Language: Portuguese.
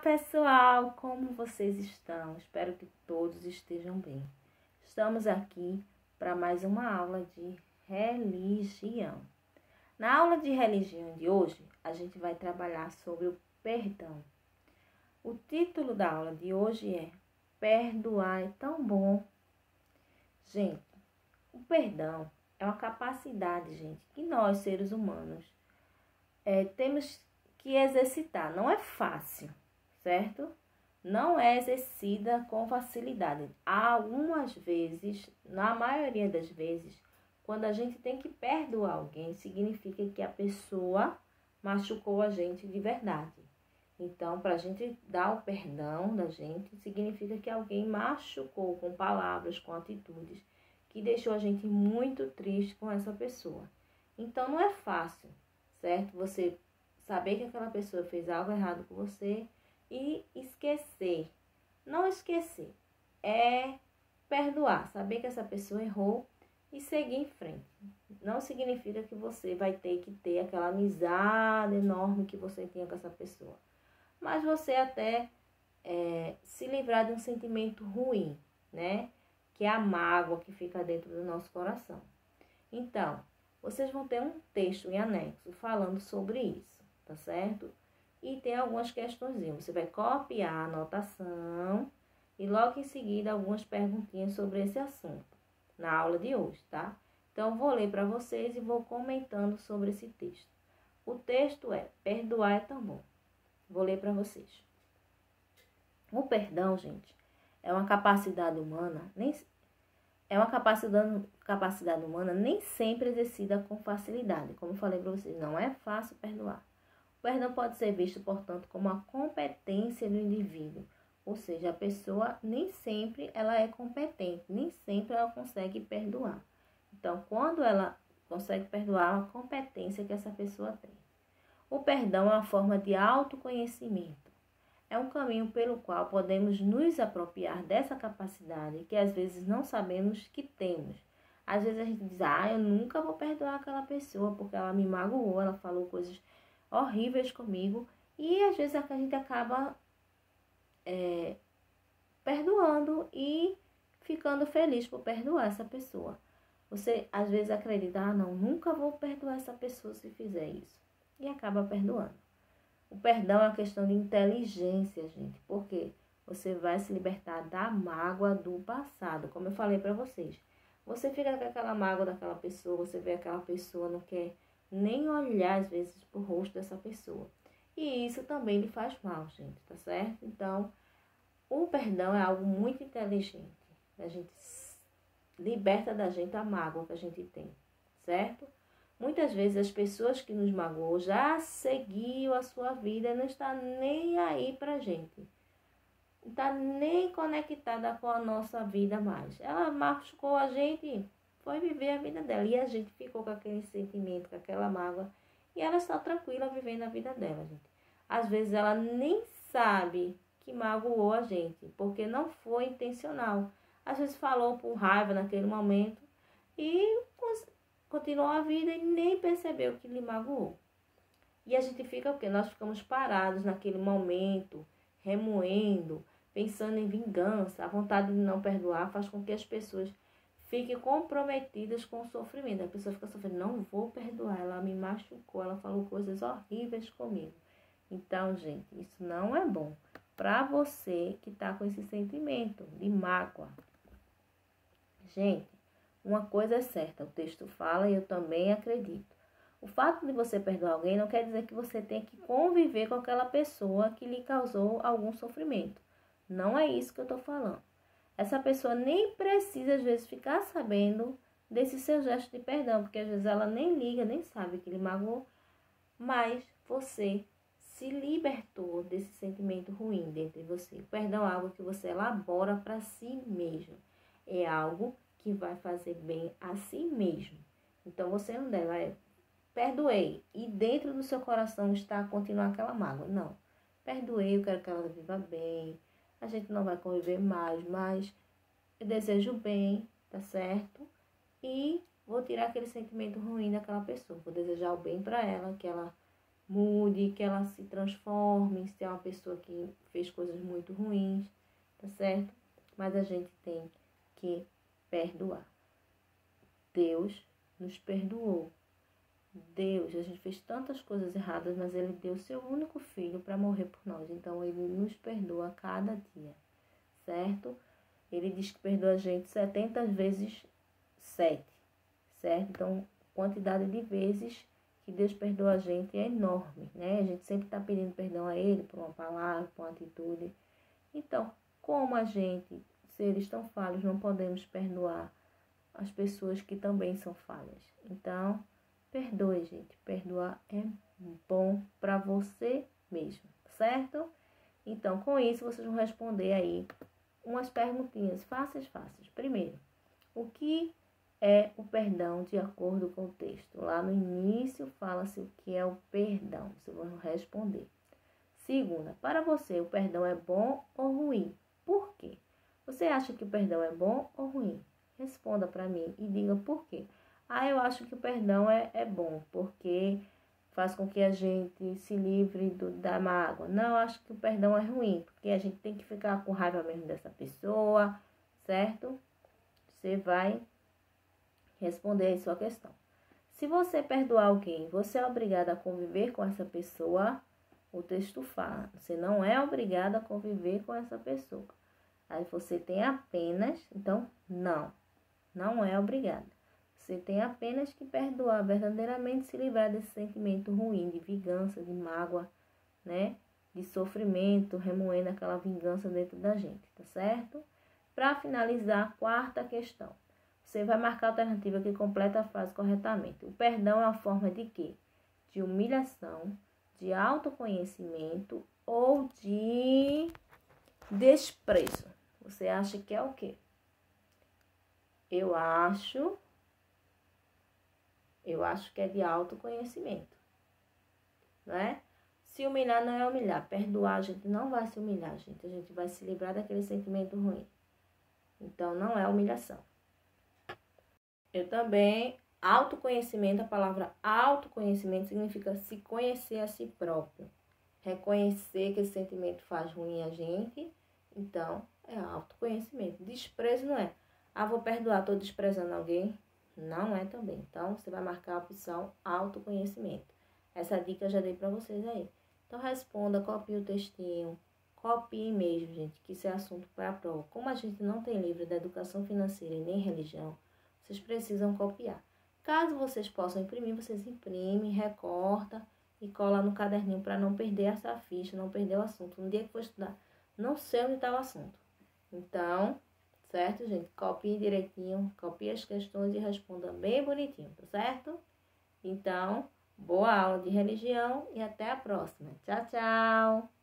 pessoal, como vocês estão? Espero que todos estejam bem. Estamos aqui para mais uma aula de religião. Na aula de religião de hoje, a gente vai trabalhar sobre o perdão. O título da aula de hoje é Perdoar é tão bom. Gente, o perdão é uma capacidade, gente, que nós, seres humanos, temos que exercitar. Não é fácil, certo? Não é exercida com facilidade. Algumas vezes, na maioria das vezes, quando a gente tem que perdoar alguém, significa que a pessoa machucou a gente de verdade. Então, para a gente dar o perdão da gente, significa que alguém machucou com palavras, com atitudes, que deixou a gente muito triste com essa pessoa. Então, não é fácil, certo? Você saber que aquela pessoa fez algo errado com você e esquecer. Não esquecer, é perdoar, saber que essa pessoa errou e seguir em frente. Não significa que você vai ter que ter aquela amizade enorme que você tinha com essa pessoa. Mas você até se livrar de um sentimento ruim, né? Que é a mágoa que fica dentro do nosso coração. Então, vocês vão ter um texto em anexo falando sobre isso, tá certo? E tem algumas questõezinhas. Você vai copiar a anotação e logo em seguida algumas perguntinhas sobre esse assunto na aula de hoje, tá? Então, vou ler para vocês e vou comentando sobre esse texto. O texto é Perdoar é tão bom. Vou ler para vocês. O perdão, gente, é uma capacidade humana, nem sempre exercida com facilidade. Como eu falei para vocês, não é fácil perdoar. O perdão pode ser visto, portanto, como uma competência do indivíduo. Ou seja, a pessoa nem sempre ela é competente, nem sempre ela consegue perdoar. Então, quando ela consegue perdoar, é uma competência que essa pessoa tem. O perdão é uma forma de autoconhecimento. É um caminho pelo qual podemos nos apropriar dessa capacidade que às vezes não sabemos que temos. Às vezes a gente diz, eu nunca vou perdoar aquela pessoa porque ela me magoou, ela falou coisas horríveis comigo. E às vezes a gente acaba perdoando e ficando feliz por perdoar essa pessoa. Você às vezes acredita, não, nunca vou perdoar essa pessoa se fizer isso. E acaba perdoando. O perdão é uma questão de inteligência, gente, porque você vai se libertar da mágoa do passado, como eu falei para vocês. Você fica com aquela mágoa daquela pessoa, você vê aquela pessoa, não quer nem olhar, às vezes, pro rosto dessa pessoa. E isso também lhe faz mal, gente, tá certo? Então, o perdão é algo muito inteligente. A gente liberta da gente a mágoa que a gente tem, certo? Muitas vezes as pessoas que nos magoam já seguiu a sua vida e não está nem aí pra gente. Não está nem conectada com a nossa vida mais. Ela machucou a gente, foi viver a vida dela. E a gente ficou com aquele sentimento, com aquela mágoa. E ela está tranquila vivendo a vida dela, gente. Às vezes ela nem sabe que magoou a gente, porque não foi intencional. Às vezes falou por raiva naquele momento e continuou a vida e nem percebeu que lhe magoou. E a gente fica o quê? Nós ficamos parados naquele momento, remoendo, pensando em vingança. A vontade de não perdoar faz com que as pessoas fiquem comprometidas com o sofrimento. A pessoa fica sofrendo, não vou perdoar, ela me machucou, ela falou coisas horríveis comigo. Então, gente, isso não é bom para você que está com esse sentimento de mágoa. Gente, uma coisa é certa, o texto fala e eu também acredito. O fato de você perdoar alguém não quer dizer que você tem que conviver com aquela pessoa que lhe causou algum sofrimento. Não é isso que eu estou falando. Essa pessoa nem precisa, às vezes, ficar sabendo desse seu gesto de perdão, porque às vezes ela nem liga, nem sabe que lhe magoou, mas você se libertou desse sentimento ruim dentro de você. O perdão é algo que você elabora para si mesmo. É algo que vai fazer bem a si mesmo. Então, você não deve, perdoei, e dentro do seu coração está a continuar aquela mágoa. Não, perdoei, eu quero que ela viva bem, a gente não vai conviver mais, mas eu desejo bem, tá certo? E vou tirar aquele sentimento ruim daquela pessoa, vou desejar o bem para ela, que ela mude, que ela se transforme, se é uma pessoa que fez coisas muito ruins, tá certo? Mas a gente tem que perdoar. Deus nos perdoou. Deus, a gente fez tantas coisas erradas, mas Ele deu seu único filho para morrer por nós. Então, Ele nos perdoa a cada dia, certo? Ele diz que perdoa a gente 70 vezes 7, certo? Então, a quantidade de vezes que Deus perdoa a gente é enorme, né? A gente sempre está pedindo perdão a Ele por uma palavra, por uma atitude. Então, como a gente, seres tão falhos, não podemos perdoar as pessoas que também são falhas? Então, perdoe, gente. Perdoar é bom para você mesmo, certo? Então, com isso, vocês vão responder aí umas perguntinhas fáceis. Primeiro, o que é o perdão de acordo com o texto? Lá no início fala-se o que é o perdão. Vocês vão responder. Segunda, para você, o perdão é bom ou ruim? Por quê? Você acha que o perdão é bom ou ruim? Responda para mim e diga por quê. Eu acho que o perdão é bom, porque faz com que a gente se livre da mágoa. Não, eu acho que o perdão é ruim, porque a gente tem que ficar com raiva mesmo dessa pessoa, certo? Você vai responder aí sua questão. Se você perdoar alguém, você é obrigado a conviver com essa pessoa? O texto fala, você não é obrigado a conviver com essa pessoa. Aí você tem apenas, então, não é obrigado. Você tem apenas que perdoar, verdadeiramente se livrar desse sentimento ruim, de vingança, de mágoa, né? De sofrimento, remoendo aquela vingança dentro da gente, tá certo? Para finalizar, quarta questão. Você vai marcar a alternativa que completa a frase corretamente. O perdão é uma forma de quê? De humilhação, de autoconhecimento ou de desprezo. Você acha que é o quê? Eu acho que é de autoconhecimento, né? Se humilhar não é humilhar. Perdoar, a gente não vai se humilhar, gente. A gente vai se livrar daquele sentimento ruim. Então, não é humilhação. Eu também, autoconhecimento, a palavra autoconhecimento significa se conhecer a si próprio. Reconhecer que esse sentimento faz ruim a gente. Então, é autoconhecimento. Desprezo não é. Vou perdoar, estou desprezando alguém. Não é também. Então, você vai marcar a opção autoconhecimento. Essa dica eu já dei para vocês aí. Então, responda, copie o textinho. Copie mesmo, gente, que isso é assunto para a prova. Como a gente não tem livro da educação financeira e nem religião, vocês precisam copiar. Caso vocês possam imprimir, vocês imprimem, recorta e cola no caderninho para não perder essa ficha, não perder o assunto. No dia que for estudar, não sei onde está o assunto. Então, certo, gente? Copie direitinho, copie as questões e responda bem bonitinho, tá certo? Então, boa aula de religião e até a próxima. Tchau, tchau!